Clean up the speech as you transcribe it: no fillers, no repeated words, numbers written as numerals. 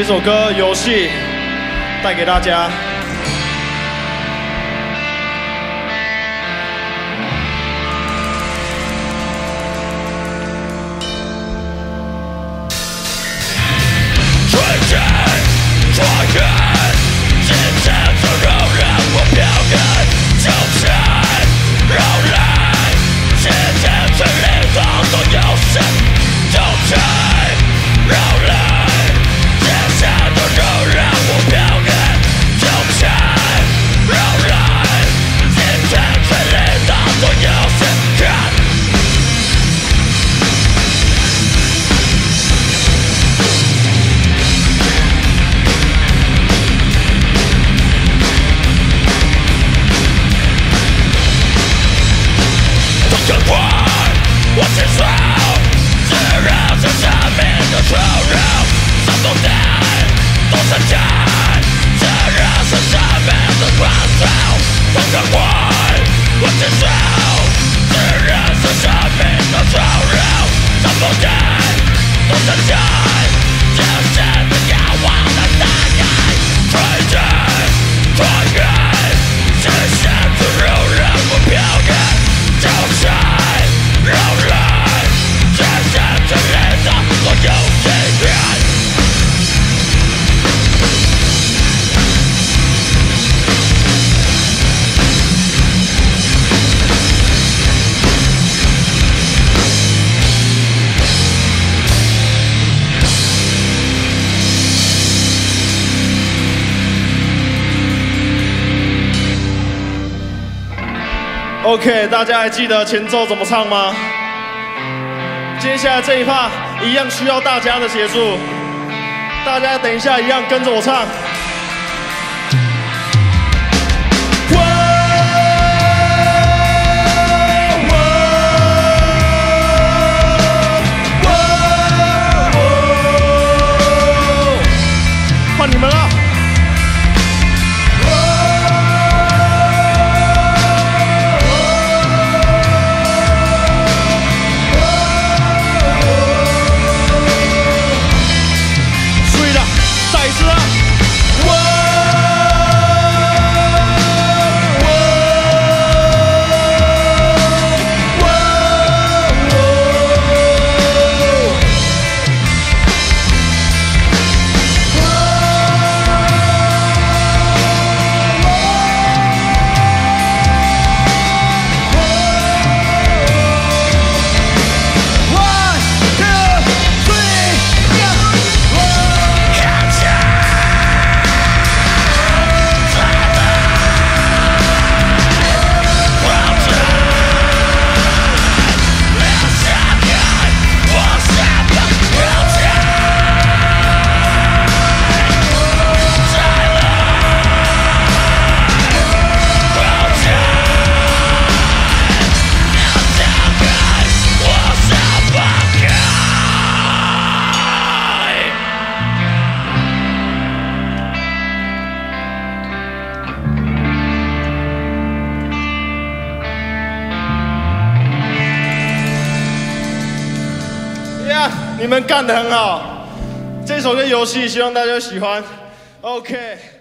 这首歌《游戏》带给大家。春天，花园，今天就让我飘远，就在绕来，今天最里头都有谁？就在绕来，今天就让我飘远，就在绕来，今天最里头都有谁？我接受，自然是生命的丑陋，伤痛的多深沉，自然是生命的关照。痛快快，我接受，自然是生命的丑陋，伤痛的多深沉，这是你遥望的大海，吹着穿越，视线自由让我飘远，就在。绕来，这些这里的所有纪念。OK， 大家还记得前奏怎么唱吗？接下来这一趴一样需要大家的协助，大家等一下一样跟着我唱。换你们了。你们干得很好，这首歌游戏希望大家喜欢。OK。